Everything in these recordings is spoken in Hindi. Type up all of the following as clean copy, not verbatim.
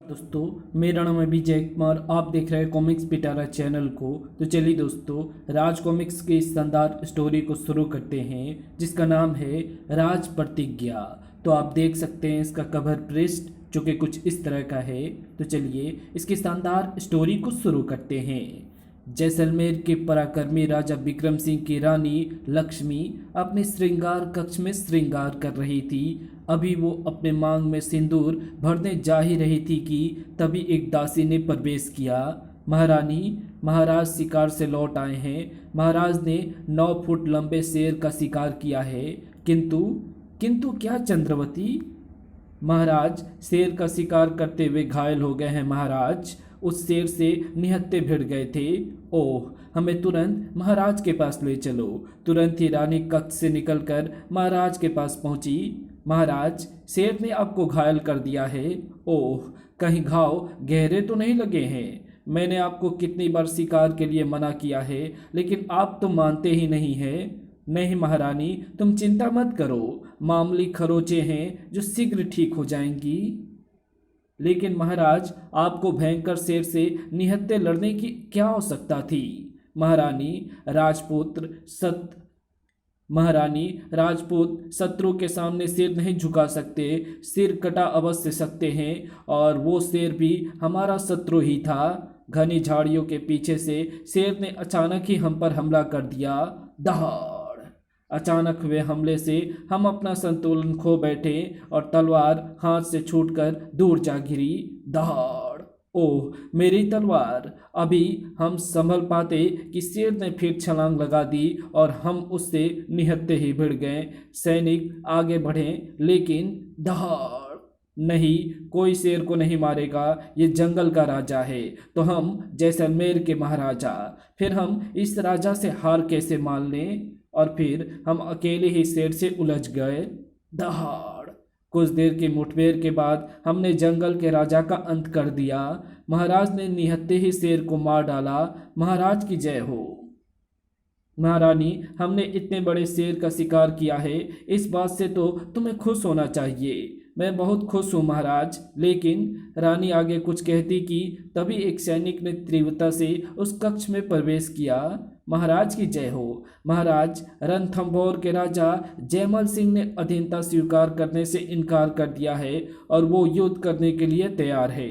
दोस्तों, मेरा नाम है विजय कुमार। आप देख रहे हैं कॉमिक्स पिटारा चैनल को। तो चलिए दोस्तों, राज कॉमिक्स की इस शानदार स्टोरी को शुरू करते हैं जिसका नाम है राज प्रतिज्ञा। तो आप देख सकते हैं इसका कवर पृष्ठ जो कि कुछ इस तरह का है। तो चलिए इसकी शानदार स्टोरी को शुरू करते हैं। जैसलमेर के पराक्रमी राजा विक्रम सिंह की रानी लक्ष्मी अपने श्रृंगार कक्ष में श्रृंगार कर रही थी। अभी वो अपने मांग में सिंदूर भरने जा ही रही थी कि तभी एक दासी ने प्रवेश किया। महारानी, महाराज शिकार से लौट आए हैं। महाराज ने 9 फुट लंबे शेर का शिकार किया है। किंतु किंतु क्या चंद्रवती? महाराज शेर का शिकार करते हुए घायल हो गए हैं। महाराज उस शेर से निहत्थे भिड़ गए थे। ओह, हमें तुरंत महाराज के पास ले चलो। तुरंत ही रानी कक्ष से निकलकर महाराज के पास पहुंची। महाराज, शेर ने आपको घायल कर दिया है। ओह, कहीं घाव गहरे तो नहीं लगे हैं? मैंने आपको कितनी बार शिकार के लिए मना किया है, लेकिन आप तो मानते ही नहीं हैं। नहीं महारानी, तुम चिंता मत करो, मामूली खरोचे हैं जो शीघ्र ठीक हो जाएंगी। लेकिन महाराज, आपको भयंकर शेर से निहत्थे लड़ने की क्या आवश्यकता थी? महारानी, राजपुत्र सत महारानी, राजपूत शत्रु के सामने सिर नहीं झुका सकते, सिर कटा अवश्य सकते हैं, और वो शेर भी हमारा शत्रु ही था। घनी झाड़ियों के पीछे से शेर ने अचानक ही हम पर हमला कर दिया। दहाड़! अचानक हुए हमले से हम अपना संतुलन खो बैठे और तलवार हाथ से छूटकर दूर जा गिरी। दहाड़! ओह, मेरी तलवार! अभी हम संभल पाते कि शेर ने फिर छलांग लगा दी और हम उससे निहत्थे ही भिड़ गए। सैनिक आगे बढ़े, लेकिन दहाड़! नहीं, कोई शेर को नहीं मारेगा। ये जंगल का राजा है, तो हम जैसलमेर के महाराजा। फिर हम इस राजा से हार कैसे मान लें? और फिर हम अकेले ही शेर से उलझ गए। दहाड़! कुछ देर की मुठभेड़ के बाद हमने जंगल के राजा का अंत कर दिया। महाराज ने निहत्थे ही शेर को मार डाला। महाराज की जय हो। महारानी, हमने इतने बड़े शेर का शिकार किया है, इस बात से तो तुम्हें खुश होना चाहिए। मैं बहुत खुश हूँ महाराज। लेकिन रानी आगे कुछ कहती कि तभी एक सैनिक ने तीव्रता से उस कक्ष में प्रवेश किया। महाराज की जय हो। महाराज, रणथंभौर के राजा जयमल सिंह ने अधीनता स्वीकार करने से इनकार कर दिया है और वो युद्ध करने के लिए तैयार है।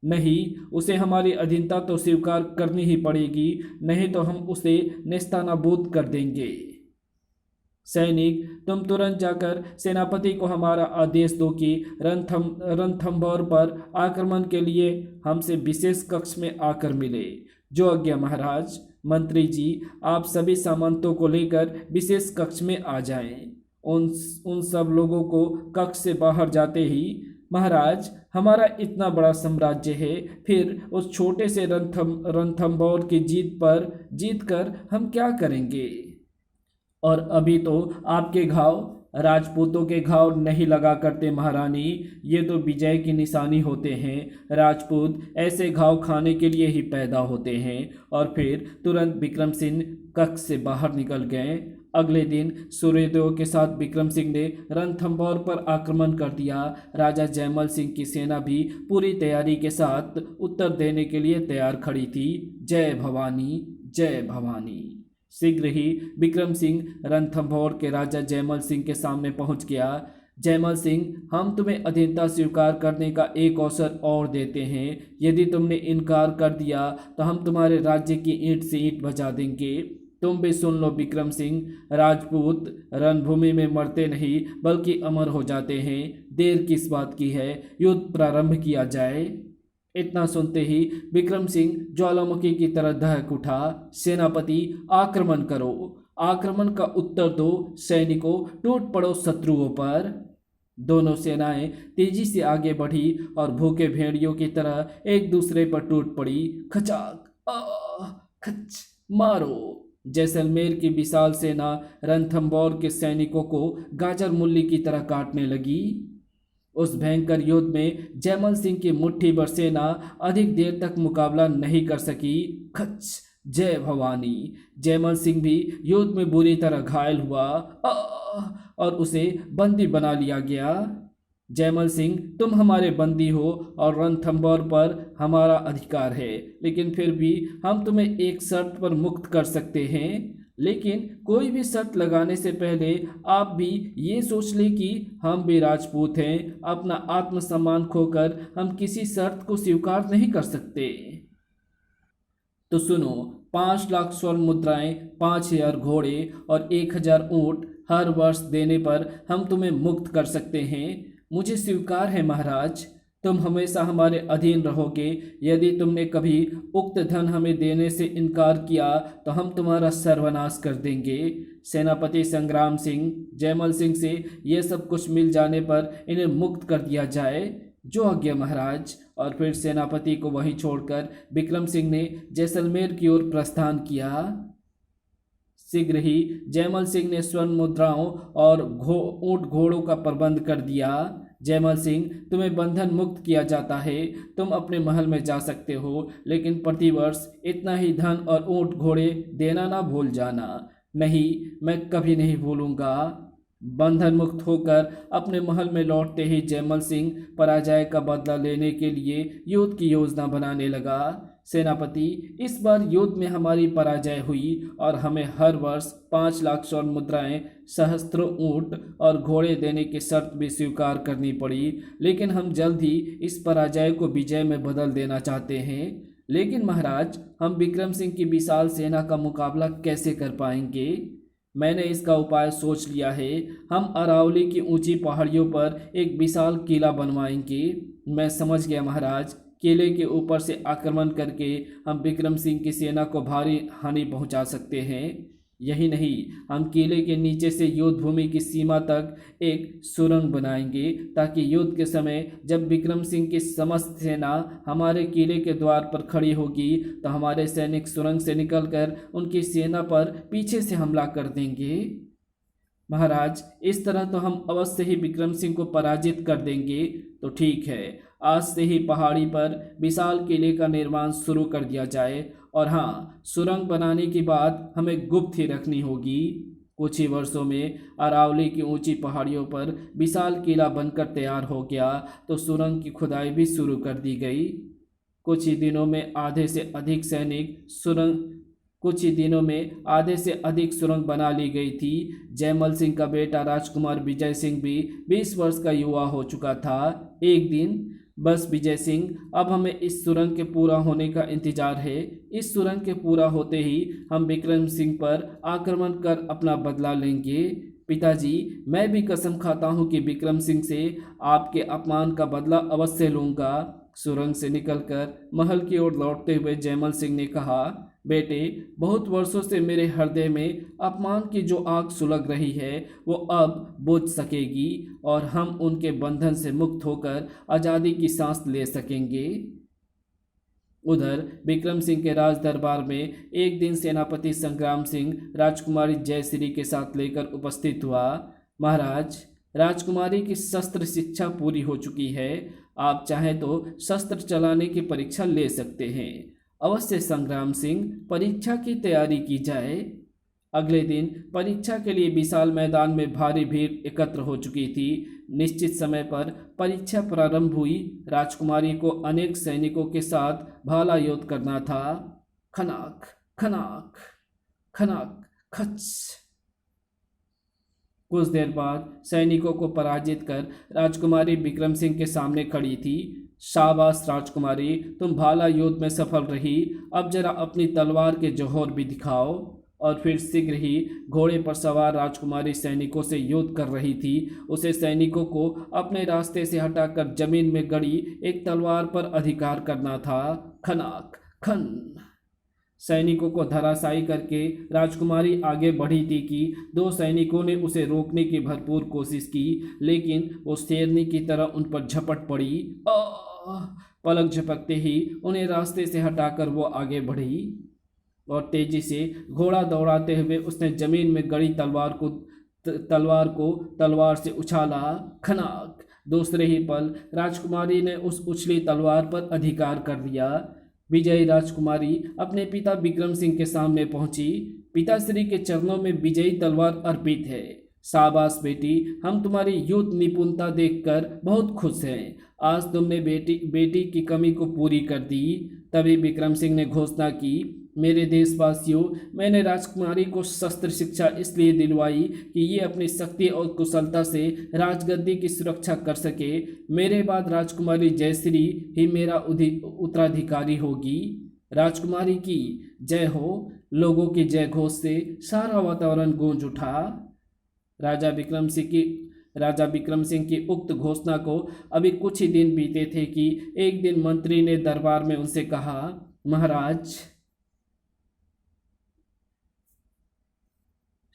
नहीं, उसे हमारी अधीनता तो स्वीकार करनी ही पड़ेगी, नहीं तो हम उसे नेस्तानाबूद कर देंगे। सैनिक, तुम तुरंत जाकर सेनापति को हमारा आदेश दो कि रणथंभौर पर आक्रमण के लिए हमसे विशेष कक्ष में आकर मिले। जो आज्ञा महाराज। मंत्री जी, आप सभी सामंतों को लेकर विशेष कक्ष में आ जाएं। उन सब लोगों को कक्ष से बाहर जाते ही, महाराज, हमारा इतना बड़ा साम्राज्य है, फिर उस छोटे से रणथंभौर की जीत कर हम क्या करेंगे? और अभी तो आपके घाव राजपूतों के घाव नहीं लगा करते महारानी, ये तो विजय की निशानी होते हैं। राजपूत ऐसे घाव खाने के लिए ही पैदा होते हैं। और फिर तुरंत विक्रम सिंह कक्ष से बाहर निकल गए। अगले दिन सूर्योदय के साथ विक्रम सिंह ने रणथंभौर पर आक्रमण कर दिया। राजा जयमल सिंह की सेना भी पूरी तैयारी के साथ उत्तर देने के लिए तैयार खड़ी थी। जय भवानी, जय भवानी। शीघ्र ही विक्रम सिंह रणथंभौर के राजा जयमल सिंह के सामने पहुंच गया। जयमल सिंह, हम तुम्हें अधीनता स्वीकार करने का एक अवसर और देते हैं। यदि तुमने इनकार कर दिया तो हम तुम्हारे राज्य की ईंट से ईंट बजा देंगे। तुम भी सुन लो विक्रम सिंह, राजपूत रणभूमि में मरते नहीं बल्कि अमर हो जाते हैं। देर किस बात की है, युद्ध प्रारंभ किया जाए। इतना सुनते ही विक्रम सिंह ज्वालामुखी की तरह दहक उठा। सेनापति, आक्रमण करो। आक्रमण का उत्तर दो सैनिकों, टूट पड़ो शत्रुओं पर। दोनों सेनाएं तेजी से आगे बढ़ी और भूखे भेड़ियों की तरह एक दूसरे पर टूट पड़ी। खचाक, खच, मारो। जैसलमेर की विशाल सेना रणथंभौर के सैनिकों को गाजर मूली की तरह काटने लगी। उस भयंकर युद्ध में जयमल सिंह की मुट्ठी भर सेना अधिक देर तक मुकाबला नहीं कर सकी। खच, जय भवानी। जयमल सिंह भी युद्ध में बुरी तरह घायल हुआ और उसे बंदी बना लिया गया। जयमल सिंह, तुम हमारे बंदी हो और रणथंभौर पर हमारा अधिकार है, लेकिन फिर भी हम तुम्हें एक शर्त पर मुक्त कर सकते हैं। लेकिन कोई भी शर्त लगाने से पहले आप भी ये सोच लें कि हम भी राजपूत हैं। अपना आत्मसम्मान खोकर हम किसी शर्त को स्वीकार नहीं कर सकते। तो सुनो, 5 लाख स्वर्ण मुद्राएं, 5,000 घोड़े और 1,000 ऊंट हर वर्ष देने पर हम तुम्हें मुक्त कर सकते हैं। मुझे स्वीकार है महाराज, तुम हमेशा हमारे अधीन रहोगे। यदि तुमने कभी उक्त धन हमें देने से इनकार किया तो हम तुम्हारा सर्वनाश कर देंगे। सेनापति संग्राम सिंह, जयमल सिंह से यह सब कुछ मिल जाने पर इन्हें मुक्त कर दिया जाए। जो आज्ञा महाराज। और फिर सेनापति को वहीं छोड़कर विक्रम सिंह ने जैसलमेर की ओर प्रस्थान किया। शीघ्र ही जयमल सिंह ने स्वर्ण मुद्राओं और ऊंट घोड़ों का प्रबंध कर दिया। जयमल सिंह, तुम्हें बंधन मुक्त किया जाता है। तुम अपने महल में जा सकते हो, लेकिन प्रतिवर्ष इतना ही धन और ऊंट घोड़े देना ना भूल जाना। नहीं, मैं कभी नहीं भूलूंगा। बंधन मुक्त होकर अपने महल में लौटते ही जयमल सिंह पराजय का बदला लेने के लिए युद्ध की योजना बनाने लगा। सेनापति, इस बार युद्ध में हमारी पराजय हुई और हमें हर वर्ष 5 लाख स्वर्ण मुद्राएं, सहस्त्रों ऊंट और घोड़े देने की शर्त भी स्वीकार करनी पड़ी। लेकिन हम जल्द ही इस पराजय को विजय में बदल देना चाहते हैं। लेकिन महाराज, हम विक्रम सिंह की विशाल सेना का मुकाबला कैसे कर पाएंगे? मैंने इसका उपाय सोच लिया है। हम अरावली की ऊंची पहाड़ियों पर एक विशाल किला बनवाएंगे। मैं समझ गया महाराज। किले के ऊपर से आक्रमण करके हम विक्रम सिंह की सेना को भारी हानि पहुंचा सकते हैं। यही नहीं, हम किले के नीचे से युद्ध भूमि की सीमा तक एक सुरंग बनाएंगे, ताकि युद्ध के समय जब विक्रम सिंह की समस्त सेना हमारे किले के द्वार पर खड़ी होगी तो हमारे सैनिक सुरंग से निकलकर उनकी सेना पर पीछे से हमला कर देंगे। महाराज, इस तरह तो हम अवश्य ही विक्रम सिंह को पराजित कर देंगे। तो ठीक है, आज से ही पहाड़ी पर विशाल किले का निर्माण शुरू कर दिया जाए। और हाँ, सुरंग बनाने की बात हमें गुप्त ही रखनी होगी। कुछ ही वर्षों में अरावली की ऊंची पहाड़ियों पर विशाल किला बनकर तैयार हो गया तो सुरंग की खुदाई भी शुरू कर दी गई। कुछ ही दिनों में आधे से अधिक सुरंग बना ली गई थी। जयमल सिंह का बेटा राजकुमार विजय सिंह भी 20 वर्ष का युवा हो चुका था। एक दिन, बस विजय सिंह, अब हमें इस सुरंग के पूरा होने का इंतजार है। इस सुरंग के पूरा होते ही हम विक्रम सिंह पर आक्रमण कर अपना बदला लेंगे। पिताजी, मैं भी कसम खाता हूँ कि विक्रम सिंह से आपके अपमान का बदला अवश्य लूँगा। सुरंग से निकलकर महल की ओर लौटते हुए जयमल सिंह ने कहा, बेटे, बहुत वर्षों से मेरे हृदय में अपमान की जो आग सुलग रही है वो अब बुझ सकेगी और हम उनके बंधन से मुक्त होकर आज़ादी की सांस ले सकेंगे। उधर विक्रम सिंह के राज दरबार में एक दिन सेनापति संग्राम सिंह राजकुमारी जयश्री के साथ लेकर उपस्थित हुआ। महाराज, राजकुमारी की शस्त्र शिक्षा पूरी हो चुकी है। आप चाहें तो शस्त्र चलाने की परीक्षा ले सकते हैं। अवश्य संग्राम सिंह, परीक्षा की तैयारी की जाए। अगले दिन परीक्षा के लिए विशाल मैदान में भारी भीड़ एकत्र हो चुकी थी। निश्चित समय पर परीक्षा प्रारंभ हुई। राजकुमारी को अनेक सैनिकों के साथ भाला युद्ध करना था। खनाक खनाक खनाक खच। कुछ देर बाद सैनिकों को पराजित कर राजकुमारी विक्रम सिंह के सामने खड़ी थी। शाबाश राजकुमारी, तुम भाला युद्ध में सफल रही। अब जरा अपनी तलवार के जौहर भी दिखाओ। और फिर शीघ्र ही घोड़े पर सवार राजकुमारी सैनिकों से युद्ध कर रही थी। उसे सैनिकों को अपने रास्ते से हटाकर जमीन में गड़ी एक तलवार पर अधिकार करना था। खनाक खन। सैनिकों को धराशायी करके राजकुमारी आगे बढ़ी थी कि दो सैनिकों ने उसे रोकने की भरपूर कोशिश की, लेकिन वो शेरनी की तरह उन पर झपट पड़ी। पलक झपकते ही उन्हें रास्ते से हटाकर वो आगे बढ़ी और तेजी से घोड़ा दौड़ाते हुए उसने जमीन में गड़ी तलवार से उछाला। खनाक। दूसरे ही पल राजकुमारी ने उस उछली तलवार पर अधिकार कर लिया। विजयी राजकुमारी अपने पिता विक्रम सिंह के सामने पहुंची। पिताश्री के चरणों में विजयी तलवार अर्पित है। शाबाश बेटी, हम तुम्हारी युद्ध निपुणता देखकर बहुत खुश हैं। आज तुमने बेटी बेटी की कमी को पूरी कर दी। तभी विक्रम सिंह ने घोषणा की, मेरे देशवासियों, मैंने राजकुमारी को शस्त्र शिक्षा इसलिए दिलवाई कि ये अपनी शक्ति और कुशलता से राजगद्दी की सुरक्षा कर सके। मेरे बाद राजकुमारी जयश्री ही मेरा उत्तराधिकारी होगी। राजकुमारी की जय हो। लोगों की जय घोष से सारा वातावरण गूंज उठा। राजा विक्रम सिंह की उक्त घोषणा को अभी कुछ ही दिन बीते थे कि एक दिन मंत्री ने दरबार में उनसे कहा, महाराज,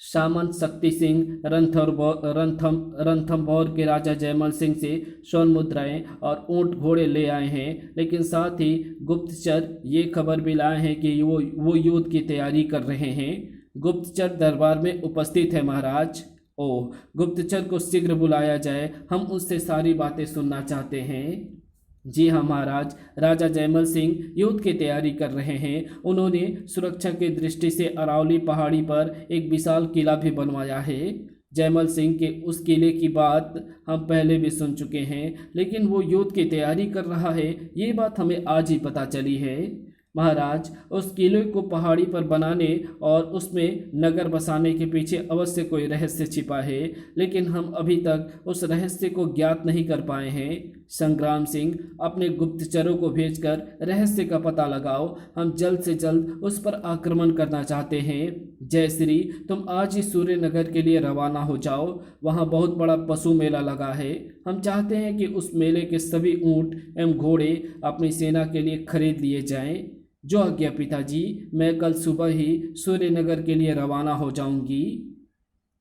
सामंत शक्ति सिंह रणथंभौर के राजा जयमल सिंह से स्वर्ण मुद्राएं और ऊंट घोड़े ले आए हैं, लेकिन साथ ही गुप्तचर ये खबर भी लाए हैं कि वो युद्ध की तैयारी कर रहे हैं। गुप्तचर दरबार में उपस्थित है महाराज। ओह, गुप्तचर को शीघ्र बुलाया जाए, हम उससे सारी बातें सुनना चाहते हैं। जी हाँ महाराज, राजा जयमल सिंह युद्ध की तैयारी कर रहे हैं। उन्होंने सुरक्षा की दृष्टि से अरावली पहाड़ी पर एक विशाल किला भी बनवाया है। जयमल सिंह के उस किले की बात हम पहले भी सुन चुके हैं, लेकिन वो युद्ध की तैयारी कर रहा है, ये बात हमें आज ही पता चली है। महाराज, उस किले को पहाड़ी पर बनाने और उसमें नगर बसाने के पीछे अवश्य कोई रहस्य छिपा है, लेकिन हम अभी तक उस रहस्य को ज्ञात नहीं कर पाए हैं। संग्राम सिंह, अपने गुप्तचरों को भेजकर रहस्य का पता लगाओ। हम जल्द से जल्द उस पर आक्रमण करना चाहते हैं। जयश्री, तुम आज ही सूर्यनगर के लिए रवाना हो जाओ। वहाँ बहुत बड़ा पशु मेला लगा है। हम चाहते हैं कि उस मेले के सभी ऊंट एवं घोड़े अपनी सेना के लिए खरीद लिए जाएं। जो आज्ञा पिताजी, मैं कल सुबह ही सूर्यनगर के लिए रवाना हो जाऊंगी।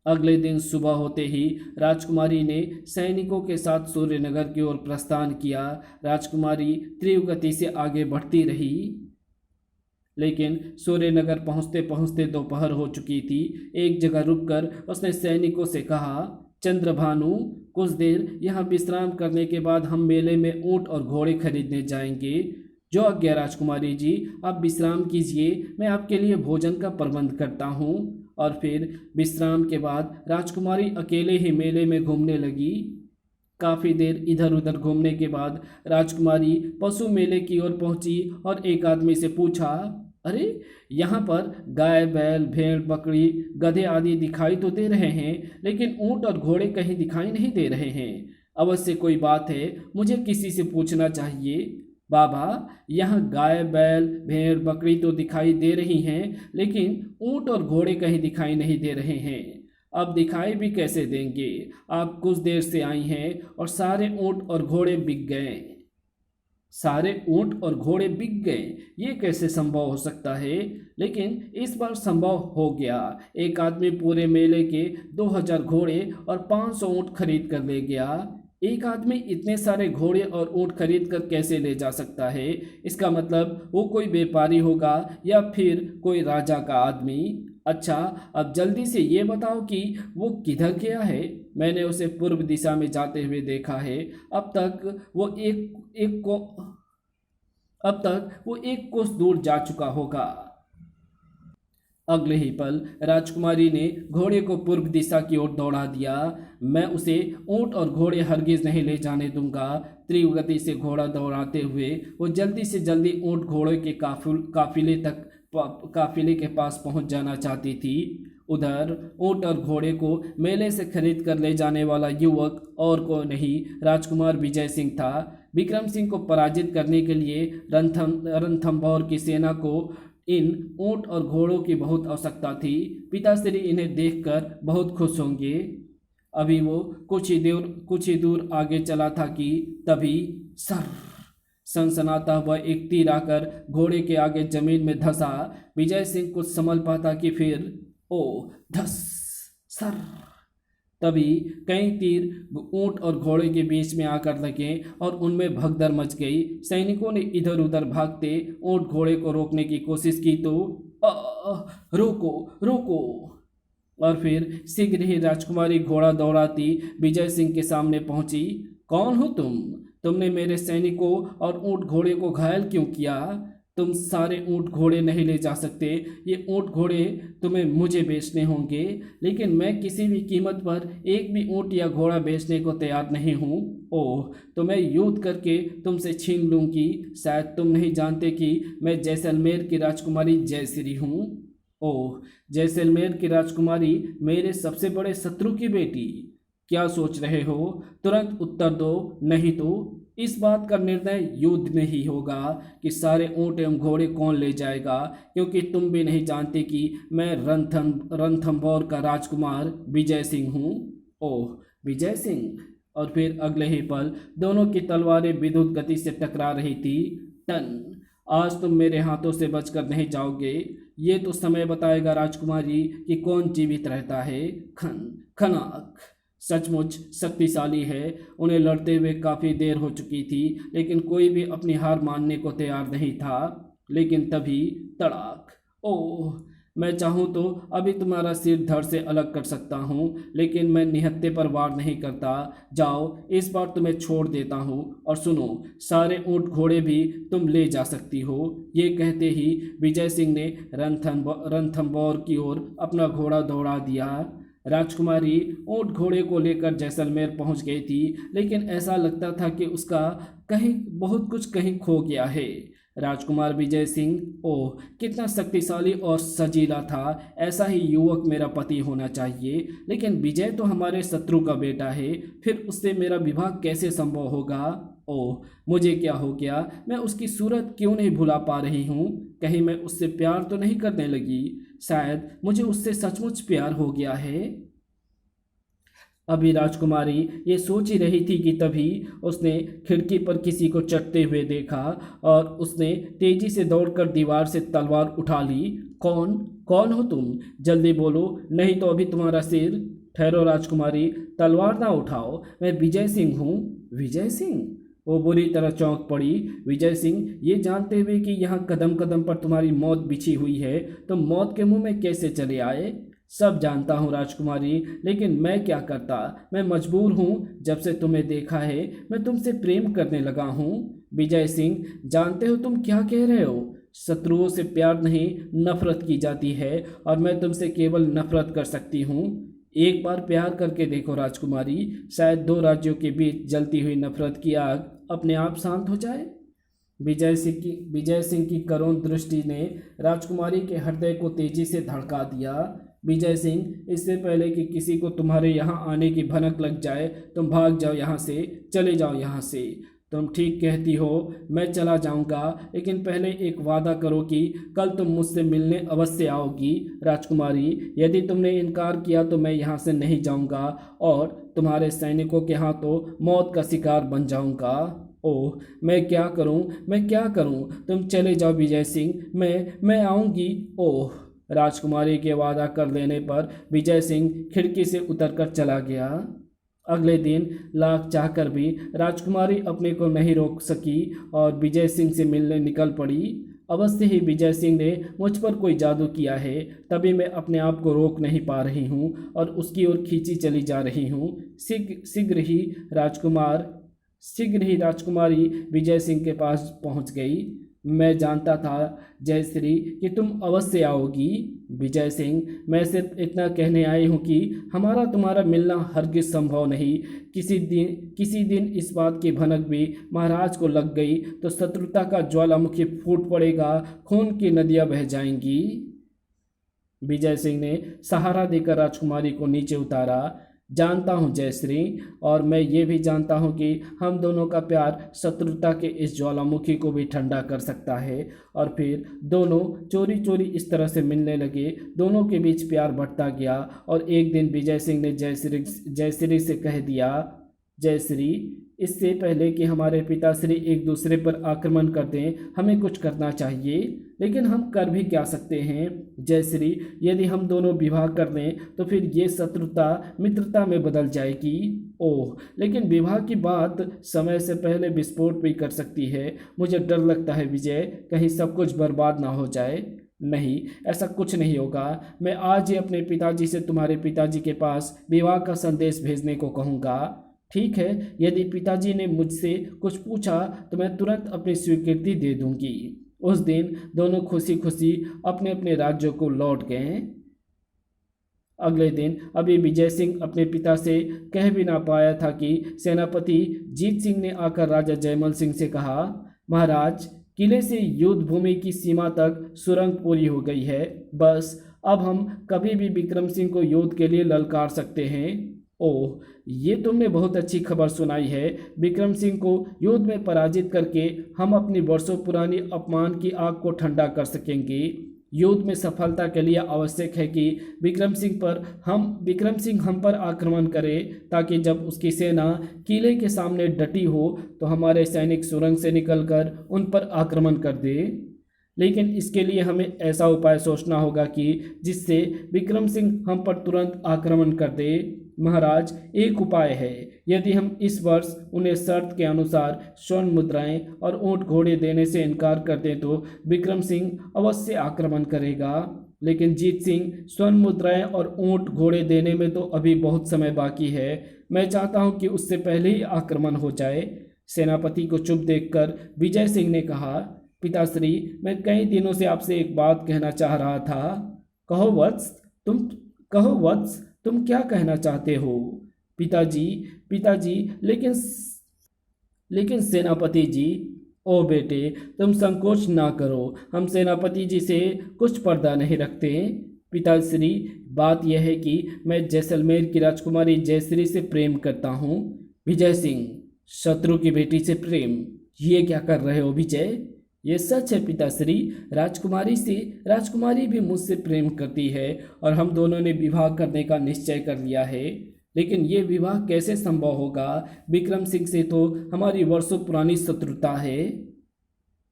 अगले दिन सुबह होते ही राजकुमारी ने सैनिकों के साथ सूर्यनगर की ओर प्रस्थान किया। राजकुमारी तीव्र गति से आगे बढ़ती रही, लेकिन सूर्यनगर पहुंचते पहुंचते दोपहर हो चुकी थी। एक जगह रुककर उसने सैनिकों से कहा, चंद्रभानु, कुछ देर यहाँ विश्राम करने के बाद हम मेले में ऊंट और घोड़े खरीदने जाएंगे। जो आज्ञा राजकुमारी जी, आप विश्राम कीजिए, मैं आपके लिए भोजन का प्रबंध करता हूँ। और फिर विश्राम के बाद राजकुमारी अकेले ही मेले में घूमने लगी। काफ़ी देर इधर उधर घूमने के बाद राजकुमारी पशु मेले की ओर पहुंची और एक आदमी से पूछा, अरे, यहाँ पर गाय, बैल, भेड़, बकरी, गधे आदि दिखाई तो दे रहे हैं, लेकिन ऊंट और घोड़े कहीं दिखाई नहीं दे रहे हैं। अवश्य कोई बात है, मुझे किसी से पूछना चाहिए। बाबा, यहाँ गाय, बैल, भेड़, बकरी तो दिखाई दे रही हैं, लेकिन ऊंट और घोड़े कहीं दिखाई नहीं दे रहे हैं। अब दिखाई भी कैसे देंगे? आप कुछ देर से आई हैं और सारे ऊंट और घोड़े बिक गए। सारे ऊंट और घोड़े बिक गए, ये कैसे संभव हो सकता है? लेकिन इस बार संभव हो गया। एक आदमी पूरे मेले के 2000 घोड़े और 500 ऊंट खरीद कर ले गया। एक आदमी इतने सारे घोड़े और ऊंट खरीद कर कैसे ले जा सकता है? इसका मतलब वो कोई व्यापारी होगा या फिर कोई राजा का आदमी। अच्छा, अब जल्दी से ये बताओ कि वो किधर गया है? मैंने उसे पूर्व दिशा में जाते हुए देखा है। अब तक वो एक कोस दूर जा चुका होगा। अगले ही पल राजकुमारी ने घोड़े को पूर्व दिशा की ओर दौड़ा दिया। मैं उसे ऊंट और घोड़े हरगिज नहीं ले जाने दूंगा। तीव्र गति से घोड़ा दौड़ाते हुए वो जल्दी से जल्दी ऊंट घोड़े के काफिले के पास पहुंच जाना चाहती थी। उधर ऊंट और घोड़े को मेले से खरीद कर ले जाने वाला युवक और को नहीं, राजकुमार विजय सिंह था। विक्रम सिंह को पराजित करने के लिए रणथंभौर की सेना को इन ऊंट और घोड़ों की बहुत आवश्यकता थी। पिताश्री इन्हें देखकर बहुत खुश होंगे। अभी वो कुछ ही दूर आगे चला था कि तभी सनसनाता हुआ एक तीर आकर घोड़े के आगे जमीन में धंसा। विजय सिंह कुछ संभल पाता कि फिर धस सर। तभी कई तीर ऊंट और घोड़े के बीच में आकर लगे और उनमें भगदड़ मच गई। सैनिकों ने इधर उधर भागते ऊंट घोड़े को रोकने की कोशिश की तो रोको रोको, और फिर शीघ्र ही राजकुमारी घोड़ा दौड़ाती विजय सिंह के सामने पहुंची। कौन हो तुम? तुमने मेरे सैनिकों और ऊंट घोड़े को घायल क्यों किया? तुम सारे ऊंट घोड़े नहीं ले जा सकते। ये ऊंट घोड़े तुम्हें मुझे बेचने होंगे, लेकिन मैं किसी भी कीमत पर एक भी ऊंट या घोड़ा बेचने को तैयार नहीं हूँ। ओह, तो मैं युद्ध करके तुमसे छीन लूंगी। शायद तुम नहीं जानते कि मैं जैसलमेर की राजकुमारी जयश्री हूँ। ओह, जैसलमेर की राजकुमारी मेरे सबसे बड़े शत्रु की बेटी। क्या सोच रहे हो? तुरंत उत्तर दो, नहीं तो इस बात का निर्णय युद्ध में ही होगा कि सारे ऊंट एवं घोड़े कौन ले जाएगा, क्योंकि तुम भी नहीं जानते कि मैं रणथंभौर का राजकुमार विजय सिंह हूँ। ओह, विजय सिंह। और फिर अगले ही पल दोनों की तलवारें विद्युत गति से टकरा रही थी। टन। आज तुम मेरे हाथों से बचकर नहीं जाओगे। ये तो समय बताएगा राजकुमारी कि कौन जीवित रहता है। खन खनाक। सचमुच शक्तिशाली है। उन्हें लड़ते हुए काफ़ी देर हो चुकी थी, लेकिन कोई भी अपनी हार मानने को तैयार नहीं था। लेकिन तभी तड़ाक। ओह, मैं चाहूँ तो अभी तुम्हारा सिर धड़ से अलग कर सकता हूँ, लेकिन मैं निहत्थे पर वार नहीं करता। जाओ, इस बार तुम्हें छोड़ देता हूँ। और सुनो, सारे ऊंट घोड़े भी तुम ले जा सकती हो। ये कहते ही विजय सिंह ने रणथंभौर की ओर अपना घोड़ा दौड़ा दिया। राजकुमारी ऊंट घोड़े को लेकर जैसलमेर पहुंच गई थी, लेकिन ऐसा लगता था कि उसका कहीं बहुत कुछ कहीं खो गया है। राजकुमार विजय सिंह, ओह कितना शक्तिशाली और सजीला था। ऐसा ही युवक मेरा पति होना चाहिए। लेकिन विजय तो हमारे शत्रु का बेटा है, फिर उससे मेरा विवाह कैसे संभव होगा? ओह, मुझे क्या हो गया? मैं उसकी सूरत क्यों नहीं भुला पा रही हूँ? कहीं मैं उससे प्यार तो नहीं करने लगी? शायद मुझे उससे सचमुच प्यार हो गया है। अभी राजकुमारी ये सोच ही रही थी कि तभी उसने खिड़की पर किसी को चढ़ते हुए देखा और उसने तेजी से दौड़कर दीवार से तलवार उठा ली। कौन कौन हो तुम? जल्दी बोलो, नहीं तो अभी तुम्हारा सिर। ठहरो राजकुमारी, तलवार ना उठाओ। मैं विजय सिंह हूँ। विजय सिंह? वो बुरी तरह चौंक पड़ी। विजय सिंह, ये जानते हुए कि यहाँ कदम कदम पर तुम्हारी मौत बिछी हुई है, तो मौत के मुंह में कैसे चले आए? सब जानता हूँ राजकुमारी, लेकिन मैं क्या करता? मैं मजबूर हूँ। जब से तुम्हें देखा है मैं तुमसे प्रेम करने लगा हूँ। विजय सिंह, जानते हो तुम क्या कह रहे हो? शत्रुओं से प्यार नहीं, नफरत की जाती है, और मैं तुमसे केवल नफरत कर सकती हूँ। एक बार प्यार करके देखो राजकुमारी, शायद दो राज्यों के बीच जलती हुई नफरत की आग अपने आप शांत हो जाए। विजय सिंह की करुण दृष्टि ने राजकुमारी के हृदय को तेजी से धड़का दिया। विजय सिंह, इससे पहले कि किसी को तुम्हारे यहाँ आने की भनक लग जाए, तुम भाग जाओ यहाँ से, चले जाओ यहाँ से। तुम ठीक कहती हो, मैं चला जाऊंगा, लेकिन पहले एक वादा करो कि कल तुम मुझसे मिलने अवश्य आओगी। राजकुमारी, यदि तुमने इनकार किया तो मैं यहाँ से नहीं जाऊंगा और तुम्हारे सैनिकों के हाथों मौत का शिकार बन जाऊंगा। ओह, मैं क्या करूं, मैं क्या करूं? तुम चले जाओ विजय सिंह, मैं आऊंगी। ओह। राजकुमारी के वादा कर देने पर विजय सिंह खिड़की से उतरकर चला गया। अगले दिन लाख चाहकर भी राजकुमारी अपने को नहीं रोक सकी और विजय सिंह से मिलने निकल पड़ी। अवश्य ही विजय सिंह ने मुझ पर कोई जादू किया है, तभी मैं अपने आप को रोक नहीं पा रही हूँ और उसकी ओर खींची चली जा रही हूँ। शीघ्र ही राजकुमारी विजय सिंह के पास पहुँच गई। मैं जानता था जयश्री कि तुम अवश्य आओगी। विजय सिंह, मैं सिर्फ इतना कहने आई हूँ कि हमारा तुम्हारा मिलना हरगिज संभव नहीं। किसी दिन इस बात की भनक भी महाराज को लग गई तो शत्रुता का ज्वालामुखी फूट पड़ेगा, खून की नदियाँ बह जाएंगी। विजय सिंह ने सहारा देकर राजकुमारी को नीचे उतारा। जानता हूँ जयश्री, और मैं ये भी जानता हूँ कि हम दोनों का प्यार शत्रुता के इस ज्वालामुखी को भी ठंडा कर सकता है। और फिर दोनों चोरी चोरी इस तरह से मिलने लगे। दोनों के बीच प्यार बढ़ता गया और एक दिन विजय सिंह ने जयश्री से कह दिया, जयश्री, इससे पहले कि हमारे पिताश्री एक दूसरे पर आक्रमण कर दें, हमें कुछ करना चाहिए। लेकिन हम कर भी क्या सकते हैं जयश्री? यदि हम दोनों विवाह कर लें तो फिर ये शत्रुता मित्रता में बदल जाएगी। ओह, लेकिन विवाह की बात समय से पहले विस्फोट भी कर सकती है। मुझे डर लगता है विजय, कहीं सब कुछ बर्बाद ना हो जाए। नहीं, ऐसा कुछ नहीं होगा। मैं आज ही अपने पिताजी से तुम्हारे पिताजी के पास विवाह का संदेश भेजने को कहूँगा। ठीक है, यदि पिताजी ने मुझसे कुछ पूछा तो मैं तुरंत अपनी स्वीकृति दे दूंगी। उस दिन दोनों खुशी खुशी अपने अपने राज्यों को लौट गए। अगले दिन अभी विजय सिंह अपने पिता से कह भी ना पाया था कि सेनापति जीत सिंह ने आकर राजा जयमल सिंह से कहा, महाराज, किले से युद्ध भूमि की सीमा तक सुरंग पूरी हो गई है। बस अब हम कभी भी विक्रम सिंह को युद्ध के लिए ललकार सकते हैं। ओह, ये तुमने बहुत अच्छी खबर सुनाई है। विक्रम सिंह को युद्ध में पराजित करके हम अपनी वर्षों पुरानी अपमान की आग को ठंडा कर सकेंगे। युद्ध में सफलता के लिए आवश्यक है कि विक्रम सिंह हम पर आक्रमण करे, ताकि जब उसकी सेना किले के सामने डटी हो तो हमारे सैनिक सुरंग से निकलकर उन पर आक्रमण कर दे। लेकिन इसके लिए हमें ऐसा उपाय सोचना होगा कि जिससे विक्रम सिंह हम पर तुरंत आक्रमण कर दे। महाराज, एक उपाय है। यदि हम इस वर्ष उन्हें शर्त के अनुसार स्वर्ण मुद्राएं और ऊंट घोड़े देने से इनकार कर दें तो विक्रम सिंह अवश्य आक्रमण करेगा। लेकिन जीत सिंह, स्वर्ण मुद्राएं और ऊंट घोड़े देने में तो अभी बहुत समय बाकी है। मैं चाहता हूं कि उससे पहले ही आक्रमण हो जाए। सेनापति को चुप देखकर विजय सिंह ने कहा, पिताश्री, मैं कई दिनों से आपसे एक बात कहना चाह रहा था। कहो वत्स, तुम क्या कहना चाहते हो? पिताजी, लेकिन सेनापति जी। ओ बेटे, तुम संकोच ना करो, हम सेनापति जी से कुछ पर्दा नहीं रखते। पिताश्री, बात यह है कि मैं जैसलमेर की राजकुमारी जयश्री से प्रेम करता हूँ। विजय सिंह, शत्रु की बेटी से प्रेम? ये क्या कर रहे हो विजय? ये सच है पिताश्री, राजकुमारी भी मुझसे प्रेम करती है और हम दोनों ने विवाह करने का निश्चय कर लिया है। लेकिन ये विवाह कैसे संभव होगा? विक्रम सिंह से तो हमारी वर्षों पुरानी शत्रुता है।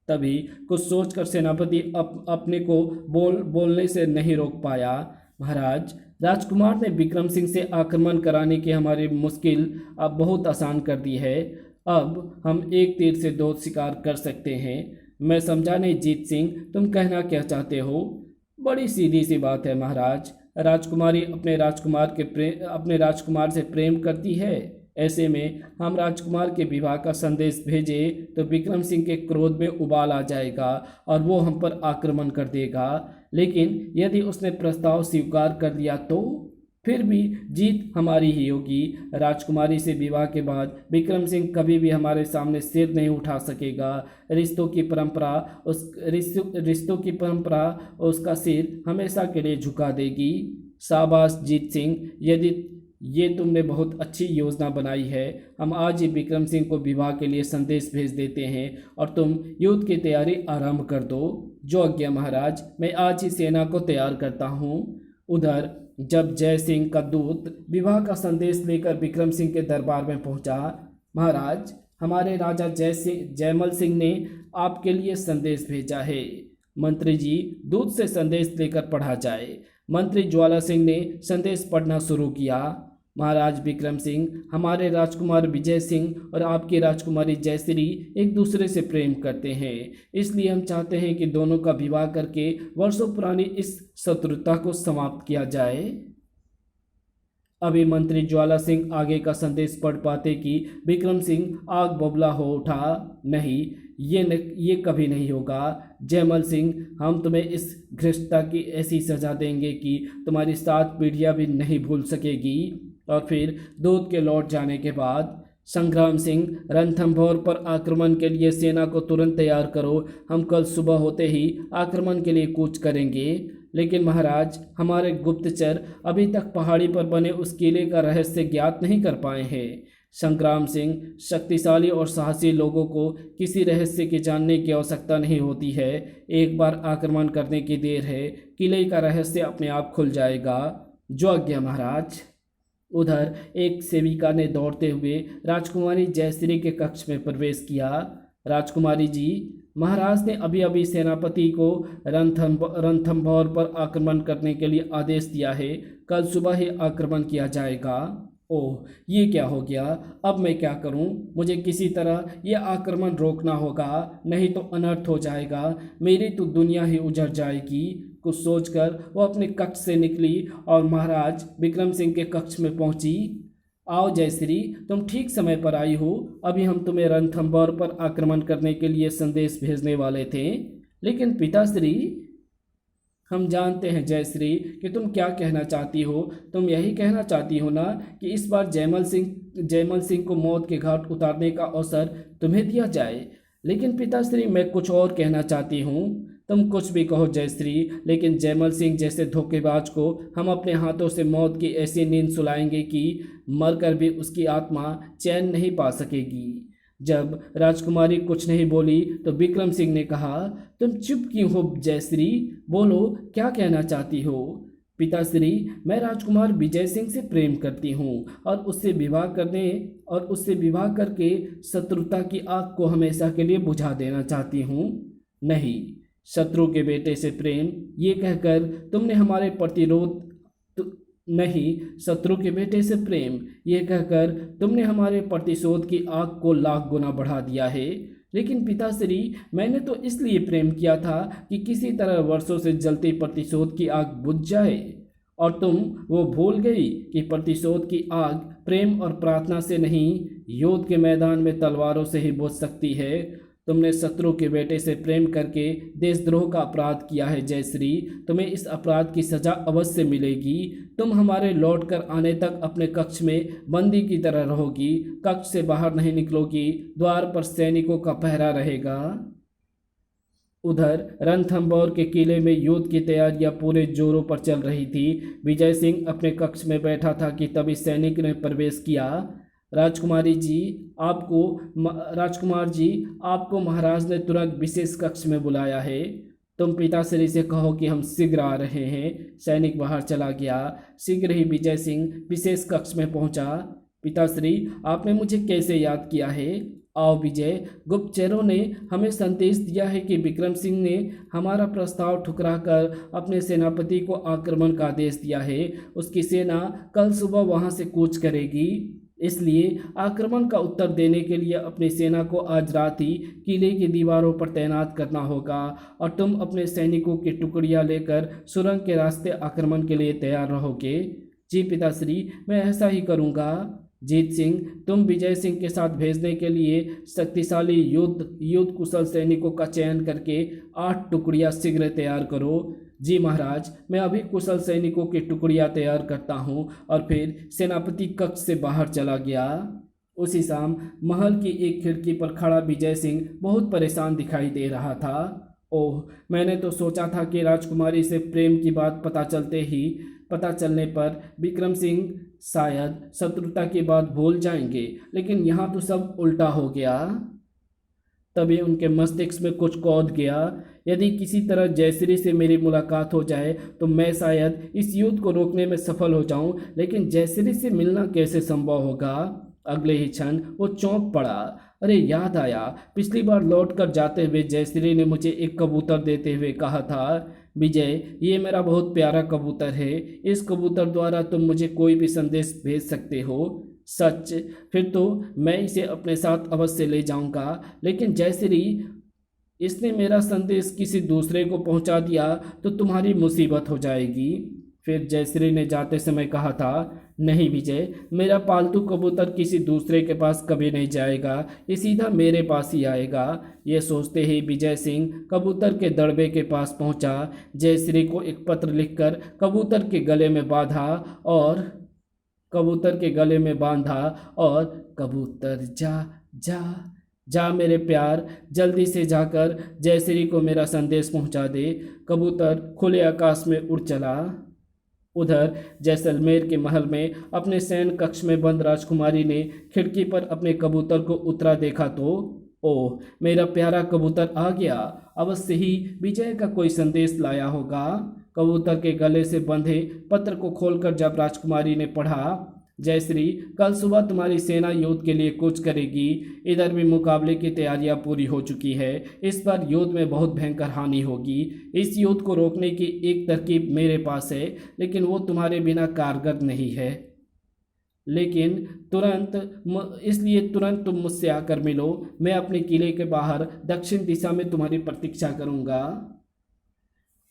तभी कुछ सोचकर सेनापति अपने को बोलने से नहीं रोक पाया। महाराज, राजकुमार ने विक्रम सिंह से आक्रमण कराने की हमारी मुश्किल अब बहुत आसान कर दी है। अब हम एक तीर से दो शिकार कर सकते हैं। मैं समझा नहीं जीत सिंह, तुम कहना क्या चाहते हो? बड़ी सीधी सी बात है महाराज। राजकुमारी अपने राजकुमार से प्रेम करती है। ऐसे में हम राजकुमार के विवाह का संदेश भेजें तो विक्रम सिंह के क्रोध में उबाल आ जाएगा और वो हम पर आक्रमण कर देगा। लेकिन यदि उसने प्रस्ताव स्वीकार कर लिया तो फिर भी जीत हमारी ही होगी। राजकुमारी से विवाह के बाद विक्रम सिंह कभी भी हमारे सामने सिर नहीं उठा सकेगा। रिश्तों की परंपरा उसका सिर हमेशा के लिए झुका देगी। शाबाश जीत सिंह, यदि ये तुमने बहुत अच्छी योजना बनाई है। हम आज ही विक्रम सिंह को विवाह के लिए संदेश भेज देते हैं और तुम युद्ध की तैयारी आरंभ कर दो। जो आज्ञा महाराज, मैं आज ही सेना को तैयार करता हूँ। उधर जब जय सिंह का दूत विवाह का संदेश लेकर विक्रम सिंह के दरबार में पहुंचा, महाराज, हमारे राजा जयमल सिंह ने आपके लिए संदेश भेजा है। मंत्री जी, दूत से संदेश लेकर पढ़ा जाए। मंत्री ज्वाला सिंह ने संदेश पढ़ना शुरू किया। महाराज विक्रम सिंह, हमारे राजकुमार विजय सिंह और आपकी राजकुमारी जयश्री एक दूसरे से प्रेम करते हैं। इसलिए हम चाहते हैं कि दोनों का विवाह करके वर्षों पुरानी इस शत्रुता को समाप्त किया जाए। अभी मंत्री ज्वाला सिंह आगे का संदेश पढ़ पाते कि विक्रम सिंह आग बबूला हो उठा। नहीं, ये कभी नहीं होगा। जयमल सिंह, हम तुम्हें इस घृष्टता की ऐसी सजा देंगे कि तुम्हारी 7 पीढ़ियां भी नहीं भूल सकेगी। और फिर दूत के लौट जाने के बाद, संग्राम सिंह, रणथंभौर पर आक्रमण के लिए सेना को तुरंत तैयार करो। हम कल सुबह होते ही आक्रमण के लिए कूच करेंगे। लेकिन महाराज, हमारे गुप्तचर अभी तक पहाड़ी पर बने उस किले का रहस्य ज्ञात नहीं कर पाए हैं। संग्राम सिंह, शक्तिशाली और साहसी लोगों को किसी रहस्य के जानने की आवश्यकता नहीं होती है। एक बार आक्रमण करने की देर है, किले का रहस्य अपने आप खुल जाएगा। जो आज्ञा महाराज। उधर एक सेविका ने दौड़ते हुए राजकुमारी जयश्री के कक्ष में प्रवेश किया। राजकुमारी जी, महाराज ने अभी अभी सेनापति को रणथंभौर पर आक्रमण करने के लिए आदेश दिया है। कल सुबह ही आक्रमण किया जाएगा। ओह, ये क्या हो गया? अब मैं क्या करूं? मुझे किसी तरह यह आक्रमण रोकना होगा, नहीं तो अनर्थ हो जाएगा। मेरी तो दुनिया ही उजड़ जाएगी। कुछ सोचकर वो अपने कक्ष से निकली और महाराज विक्रम सिंह के कक्ष में पहुंची। आओ जयश्री, तुम ठीक समय पर आई हो। अभी हम तुम्हें रणथंभौर पर आक्रमण करने के लिए संदेश भेजने वाले थे। लेकिन पिताश्री, हम जानते हैं जयश्री कि तुम क्या कहना चाहती हो। तुम यही कहना चाहती हो ना कि इस बार जयमल सिंह को मौत के घाट उतारने का अवसर तुम्हें दिया जाए। लेकिन पिताश्री, मैं कुछ और कहना चाहती हूँ। तुम कुछ भी कहो जयश्री, लेकिन जयमल सिंह जैसे धोखेबाज को हम अपने हाथों से मौत की ऐसी नींद सुलाएंगे कि मरकर भी उसकी आत्मा चैन नहीं पा सकेगी। जब राजकुमारी कुछ नहीं बोली तो विक्रम सिंह ने कहा, तुम चुप क्यों हो जयश्री? बोलो, क्या कहना चाहती हो? पिताश्री, मैं राजकुमार विजय सिंह से प्रेम करती हूँ और उससे विवाह करके शत्रुता की आग को हमेशा के लिए बुझा देना चाहती हूँ। नहीं, शत्रु के बेटे से प्रेम, ये कहकर तुमने हमारे प्रतिरोध नहीं, शत्रु के बेटे से प्रेम, ये कहकर तुमने हमारे प्रतिशोध की आग को लाख गुना बढ़ा दिया है। लेकिन पिताश्री, मैंने तो इसलिए प्रेम किया था कि किसी तरह वर्षों से जलती प्रतिशोध की आग बुझ जाए, और तुम वो भूल गई कि प्रतिशोध की आग प्रेम और प्रार्थना से नहीं, युद्ध के मैदान में तलवारों से ही बुझ सकती है। तुमने शत्रु के बेटे से प्रेम करके देशद्रोह का अपराध किया है जयश्री। तुम्हें इस अपराध की सजा अवश्य मिलेगी। तुम हमारे लौट कर आने तक अपने कक्ष में बंदी की तरह रहोगी, कक्ष से बाहर नहीं निकलोगी, द्वार पर सैनिकों का पहरा रहेगा। उधर रणथंभौर के किले में युद्ध की तैयारियां पूरे जोरों पर चल रही थी। विजय सिंह अपने कक्ष में बैठा था कि तभी सैनिक ने प्रवेश किया। राजकुमार जी, आपको महाराज ने तुरंत विशेष कक्ष में बुलाया है। तुम पिताश्री से कहो कि हम शीघ्र आ रहे हैं। सैनिक बाहर चला गया। शीघ्र ही विजय सिंह विशेष कक्ष में पहुंचा। पिताश्री, आपने मुझे कैसे याद किया है? आओ विजय, गुप्तचरों ने हमें संदेश दिया है कि विक्रम सिंह ने हमारा प्रस्ताव ठुकराकर अपने सेनापति को आक्रमण का आदेश दिया है। उसकी सेना कल सुबह वहां से कूच करेगी, इसलिए आक्रमण का उत्तर देने के लिए अपनी सेना को आज रात ही किले की दीवारों पर तैनात करना होगा, और तुम अपने सैनिकों की टुकड़ियां लेकर सुरंग के रास्ते आक्रमण के लिए तैयार रहोगे। जी पिताश्री, मैं ऐसा ही करूँगा। जीत सिंह, तुम विजय सिंह के साथ भेजने के लिए शक्तिशाली युद्ध कुशल सैनिकों का चयन करके 8 टुकड़ियां शीघ्र तैयार करो। जी महाराज, मैं अभी कुशल सैनिकों की टुकड़ियां तैयार करता हूं। और फिर सेनापति कक्ष से बाहर चला गया। उसी शाम महल की एक खिड़की पर खड़ा विजय सिंह बहुत परेशान दिखाई दे रहा था। ओह, मैंने तो सोचा था कि राजकुमारी से प्रेम की बात पता चलने पर विक्रम सिंह शायद शत्रुता की बात भूल जाएंगे, लेकिन यहाँ तो सब उल्टा हो गया। तभी उनके मस्तिष्क में कुछ कौंध गया। यदि किसी तरह जयश्री से मेरी मुलाकात हो जाए तो मैं शायद इस युद्ध को रोकने में सफल हो जाऊं, लेकिन जयश्री से मिलना कैसे संभव होगा? अगले ही क्षण वो चौंक पड़ा। अरे याद आया, पिछली बार लौट कर जाते हुए जयश्री ने मुझे एक कबूतर देते हुए कहा था, विजय, ये मेरा बहुत प्यारा कबूतर है। इस कबूतर द्वारा तुम मुझे कोई भी संदेश भेज सकते हो। सच? फिर तो मैं इसे अपने साथ अवश्य ले जाऊंगा। लेकिन जयश्री, इसने मेरा संदेश किसी दूसरे को पहुंचा दिया तो तुम्हारी मुसीबत हो जाएगी। फिर जयश्री ने जाते समय कहा था, नहीं विजय, मेरा पालतू कबूतर किसी दूसरे के पास कभी नहीं जाएगा, ये सीधा मेरे पास ही आएगा। ये सोचते ही विजय सिंह कबूतर के दड़बे के पास पहुंचा, जयश्री को एक पत्र लिखकर कबूतर के गले में बांधा और कबूतर जा मेरे प्यार, जल्दी से जाकर जयश्री को मेरा संदेश पहुंचा दे। कबूतर खुले आकाश में उड़ चला। उधर जैसलमेर के महल में अपने शयन कक्ष में बंद राजकुमारी ने खिड़की पर अपने कबूतर को उतरा देखा तो ओह, मेरा प्यारा कबूतर आ गया। अवश्य ही विजय का कोई संदेश लाया होगा। कबूतर के गले से बंधे पत्र को खोलकर जब राजकुमारी ने पढ़ा, जयश्री, कल सुबह तुम्हारी सेना युद्ध के लिए कूच करेगी। इधर भी मुकाबले की तैयारियां पूरी हो चुकी है। इस बार युद्ध में बहुत भयंकर हानि होगी। इस युद्ध को रोकने की एक तरकीब मेरे पास है, लेकिन वो तुम्हारे बिना कारगर नहीं है। लेकिन तुरंत तुम मुझसे आकर मिलो। मैं अपने किले के बाहर दक्षिण दिशा में तुम्हारी प्रतीक्षा करूंगा।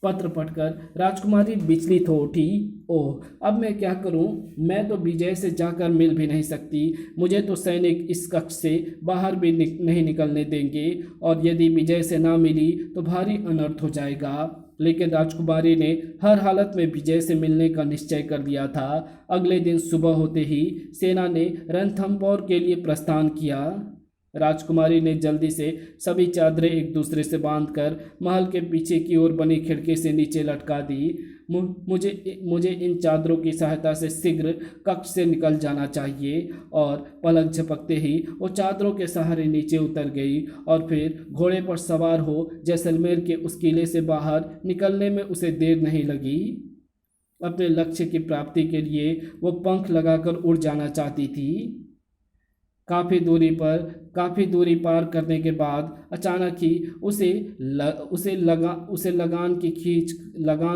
पत्र पढ़कर राजकुमारी विचलित हो उठी। ओह, अब मैं क्या करूं? मैं तो विजय से जाकर मिल भी नहीं सकती। मुझे तो सैनिक इस कक्ष से बाहर भी नहीं निकलने देंगे, और यदि विजय से ना मिली तो भारी अनर्थ हो जाएगा। लेकिन राजकुमारी ने हर हालत में विजय से मिलने का निश्चय कर लिया था। अगले दिन सुबह होते ही सेना ने रणथंभौर के लिए प्रस्थान किया। राजकुमारी ने जल्दी से सभी चादरें एक दूसरे से बांधकर महल के पीछे की ओर बनी खिड़की से नीचे लटका दी। मुझे इन चादरों की सहायता से शीघ्र कक्ष से निकल जाना चाहिए। और पलक झपकते ही वो चादरों के सहारे नीचे उतर गई, और फिर घोड़े पर सवार हो जैसलमेर के उस किले से बाहर निकलने में उसे देर नहीं लगी। अपने लक्ष्य की प्राप्ति के लिए वो पंख लगाकर उड़ जाना चाहती थी। काफ़ी दूरी पार करने के बाद अचानक ही उसे लगान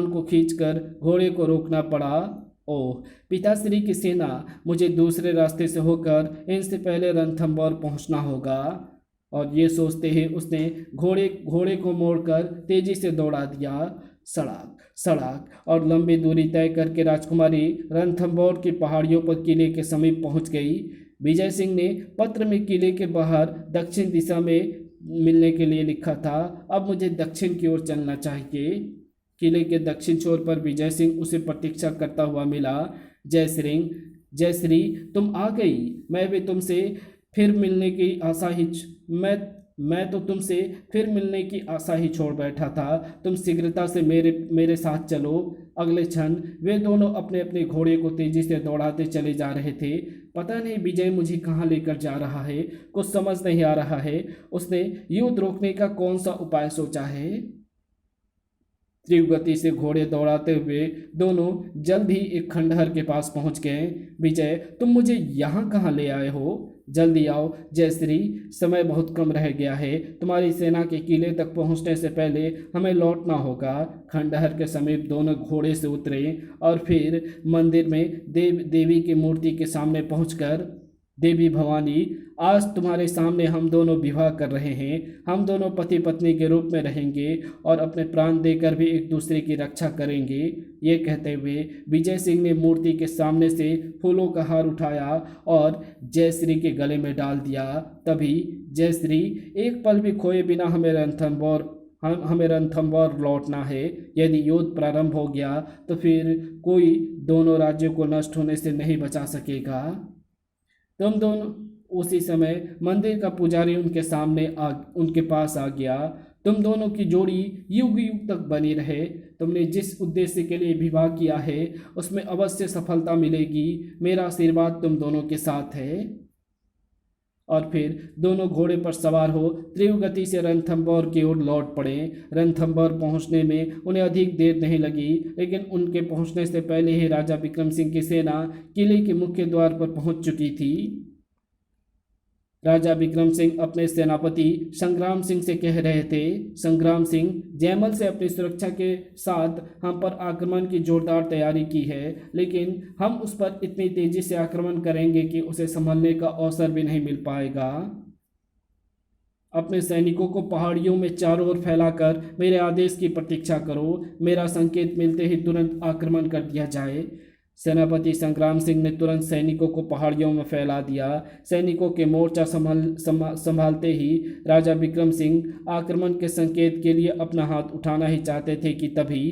को खींचकर घोड़े को रोकना पड़ा। ओह, पिताश्री की सेना! मुझे दूसरे रास्ते से होकर इनसे पहले रणथंभौर पहुंचना होगा। और ये सोचते ही उसने घोड़े को मोड़कर तेजी से दौड़ा दिया। सड़क और लंबी दूरी तय करके राजकुमारी रणथंभौर की पहाड़ियों पर किले के समीप पहुंच गई। विजय सिंह ने पत्र में किले के बाहर दक्षिण दिशा में मिलने के लिए लिखा था। अब मुझे दक्षिण की ओर चलना चाहिए। किले के दक्षिण छोर पर विजय सिंह उसे प्रतीक्षा करता हुआ मिला। जयश्री, तुम आ गई। मैं तो तुमसे फिर मिलने की आशा ही छोड़ बैठा था। तुम शीघ्रता से मेरे साथ चलो। अगले क्षण वे दोनों अपने अपने घोड़े को तेजी से दौड़ाते चले जा रहे थे। पता नहीं विजय मुझे कहाँ लेकर जा रहा है, कुछ समझ नहीं आ रहा है। उसने युद्ध रोकने का कौन सा उपाय सोचा है? तीव्र गति से घोड़े दौड़ाते हुए दोनों जल्द ही एक खंडहर के पास पहुंच गए। विजय, तुम मुझे यहाँ कहाँ ले आए हो? जल्दी आओ जयश्री, समय बहुत कम रह गया है। तुम्हारी सेना के किले तक पहुंचने से पहले हमें लौटना होगा। खंडहर के समीप दोनों घोड़े से उतरे और फिर मंदिर में देवी की मूर्ति के सामने पहुंचकर, देवी भवानी, आज तुम्हारे सामने हम दोनों विवाह कर रहे हैं। हम दोनों पति पत्नी के रूप में रहेंगे और अपने प्राण देकर भी एक दूसरे की रक्षा करेंगे। ये कहते हुए विजय सिंह ने मूर्ति के सामने से फूलों का हार उठाया और जयश्री के गले में डाल दिया। तभी जयश्री, एक पल भी खोए बिना हमें रणथंभौर लौटना है। यदि युद्ध प्रारंभ हो गया तो फिर कोई दोनों राज्यों को नष्ट होने से नहीं बचा सकेगा। तुम दोनों उसी समय मंदिर का पुजारी उनके पास आ गया। तुम दोनों की जोड़ी युग युग तक बनी रहे। तुमने जिस उद्देश्य के लिए विवाह किया है उसमें अवश्य सफलता मिलेगी। मेरा आशीर्वाद तुम दोनों के साथ है। और फिर दोनों घोड़े पर सवार हो तीव्र गति से रणथंभौर की ओर लौट पड़े। रणथंभौर पहुंचने में उन्हें अधिक देर नहीं लगी, लेकिन उनके पहुंचने से पहले ही राजा विक्रम सिंह की सेना किले के मुख्य द्वार पर पहुंच चुकी थी। राजा विक्रम सिंह अपने सेनापति संग्राम सिंह से कह रहे थे, संग्राम सिंह, जयमल से अपनी सुरक्षा के साथ हम पर आक्रमण की जोरदार तैयारी की है, लेकिन हम उस पर इतनी तेजी से आक्रमण करेंगे कि उसे संभलने का अवसर भी नहीं मिल पाएगा। अपने सैनिकों को पहाड़ियों में चारों ओर फैलाकर मेरे आदेश की प्रतीक्षा करो। मेरा संकेत मिलते ही तुरंत आक्रमण कर दिया जाए। सेनापति संग्राम सिंह ने तुरंत सैनिकों को पहाड़ियों में फैला दिया। सैनिकों के मोर्चा संभालते ही राजा विक्रम सिंह आक्रमण के संकेत के लिए अपना हाथ उठाना ही चाहते थे कि तभी,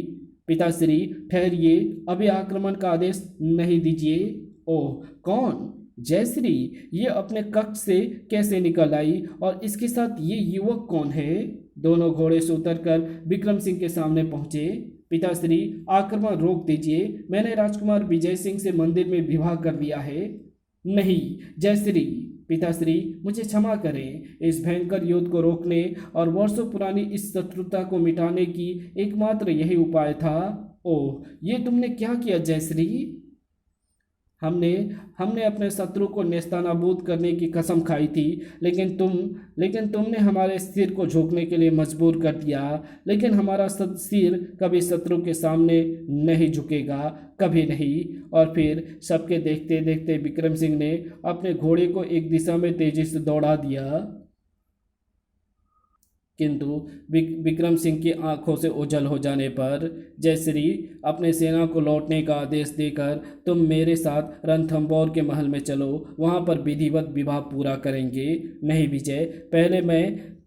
पिताश्री ठहरिए, अभी आक्रमण का आदेश नहीं दीजिए। ओह, कौन? जयश्री, ये अपने कक्ष से कैसे निकल आई और इसके साथ ये युवक कौन है? दोनों घोड़े से उतरकर विक्रम सिंह के सामने पहुंचे। पिताश्री, आक्रमण रोक दीजिए। मैंने राजकुमार विजय सिंह से मंदिर में विवाह कर लिया है। नहीं जयश्री, पिताश्री, मुझे क्षमा करें। इस भयंकर युद्ध को रोकने और वर्षों पुरानी इस शत्रुता को मिटाने की एकमात्र यही उपाय था। ओह, ये तुमने क्या किया जयश्री? हमने अपने शत्रु को नेस्तनाबूद करने की कसम खाई थी, लेकिन तुमने हमारे सिर को झुकने के लिए मजबूर कर दिया। लेकिन हमारा सिर कभी शत्रु के सामने नहीं झुकेगा, कभी नहीं। और फिर सबके देखते देखते विक्रम सिंह ने अपने घोड़े को एक दिशा में तेजी से दौड़ा दिया। किंतु विक्रम सिंह की आंखों से ओझल हो जाने पर जयश्री अपने सेना को लौटने का आदेश देकर तुम मेरे साथ रणथंभौर के महल में चलो, वहां पर विधिवत विवाह पूरा करेंगे। नहीं विजय,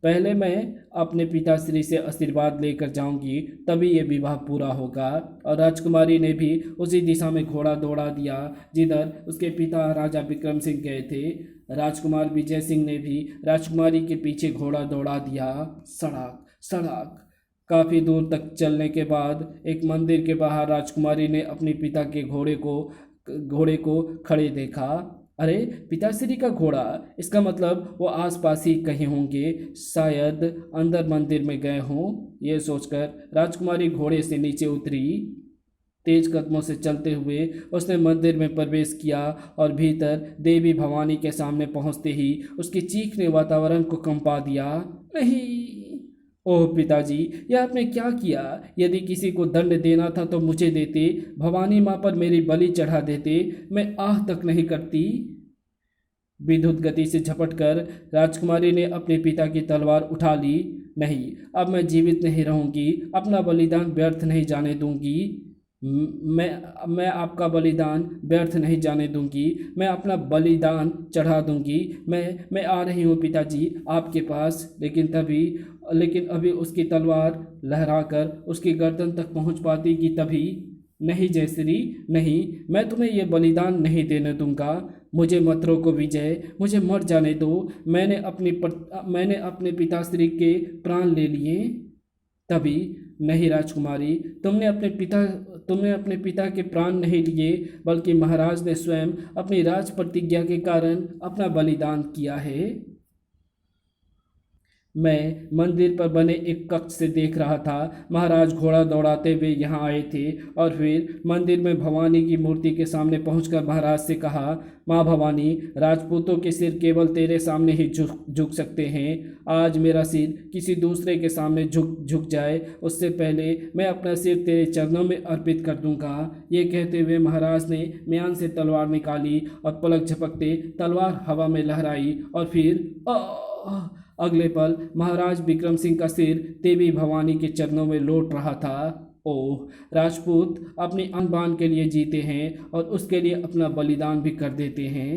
पहले मैं अपने पिताश्री से आशीर्वाद लेकर जाऊंगी, तभी ये विवाह पूरा होगा। और राजकुमारी ने भी उसी दिशा में घोड़ा दौड़ा दिया जिधर उसके पिता राजा विक्रम सिंह गए थे। राजकुमार विजय सिंह ने भी राजकुमारी के पीछे घोड़ा दौड़ा दिया। सड़क सड़क काफी दूर तक चलने के बाद एक मंदिर के बाहर राजकुमारी ने अपने पिता के घोड़े को खड़े देखा। अरे, पिताश्री का घोड़ा, इसका मतलब वो आसपास ही कहीं होंगे, शायद अंदर मंदिर में गए हों। ये सोचकर राजकुमारी घोड़े से नीचे उतरी। तेज कदमों से चलते हुए उसने मंदिर में प्रवेश किया और भीतर देवी भवानी के सामने पहुंचते ही उसकी चीख ने वातावरण को कंपा दिया। नहीं, ओह पिताजी, यह आपने क्या किया? यदि किसी को दंड देना था तो मुझे देते, भवानी माँ पर मेरी बलि चढ़ा देते, मैं आह तक नहीं करती। विद्युत गति से झपटकर राजकुमारी ने अपने पिता की तलवार उठा ली। नहीं, अब मैं जीवित नहीं रहूंगी, अपना बलिदान व्यर्थ नहीं जाने दूंगी। मैं आपका बलिदान व्यर्थ नहीं जाने दूंगी, मैं अपना बलिदान चढ़ा दूंगी। मैं आ रही हूँ पिताजी आपके पास। लेकिन अभी उसकी तलवार लहराकर उसकी गर्दन तक पहुँच पाती कि तभी, नहीं जयश्री, नहीं, मैं तुम्हें यह बलिदान नहीं देने दूंगा। मुझे मत रोको विजय, मुझे मर जाने दो। मैंने अपने पिताश्री के प्राण ले लिए। तभी, नहीं राजकुमारी, तुमने अपने पिता के प्राण नहीं लिए, बल्कि महाराज ने स्वयं अपनी राज प्रतिज्ञा के कारण अपना बलिदान किया है। मैं मंदिर पर बने एक कक्ष से देख रहा था। महाराज घोड़ा दौड़ाते हुए यहाँ आए थे और फिर मंदिर में भवानी की मूर्ति के सामने पहुंचकर महाराज से कहा, माँ भवानी, राजपूतों के सिर केवल तेरे सामने ही झुक सकते हैं। आज मेरा सिर किसी दूसरे के सामने झुक जाए, उससे पहले मैं अपना सिर तेरे चरणों में अर्पित कर दूंगा। ये कहते हुए महाराज ने म्यान से तलवार निकाली और पलक झपकते तलवार हवा में लहराई और फिर अगले पल महाराज विक्रम सिंह का सिर देवी भवानी के चरणों में लौट रहा था। ओह, राजपूत अपनी आन बान के लिए जीते हैं और उसके लिए अपना बलिदान भी कर देते हैं।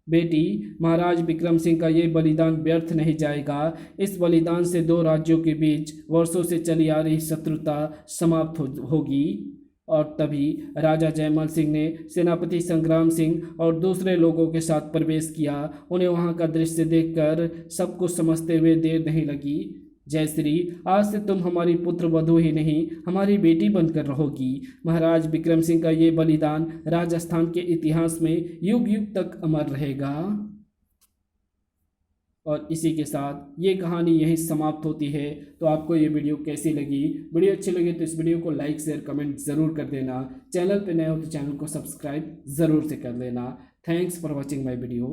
बेटी, महाराज विक्रम सिंह का ये बलिदान व्यर्थ नहीं जाएगा। इस बलिदान से दो राज्यों के बीच वर्षों से चली आ रही शत्रुता समाप्त होगी। और तभी राजा जयमल सिंह ने सेनापति संग्राम सिंह और दूसरे लोगों के साथ प्रवेश किया। उन्हें वहां का दृश्य देखकर सब कुछ समझते हुए देर नहीं लगी। जयश्री, आज से तुम हमारी पुत्र वधू ही नहीं, हमारी बेटी बनकर रहोगी। महाराज विक्रम सिंह का ये बलिदान राजस्थान के इतिहास में युग युग तक अमर रहेगा। और इसी के साथ ये कहानी यहीं समाप्त होती है। तो आपको ये वीडियो कैसी लगी? वीडियो अच्छी लगी तो इस वीडियो को लाइक शेयर कमेंट ज़रूर कर देना। चैनल पे नए हो तो चैनल को सब्सक्राइब ज़रूर से कर लेना। Thanks for watching my video.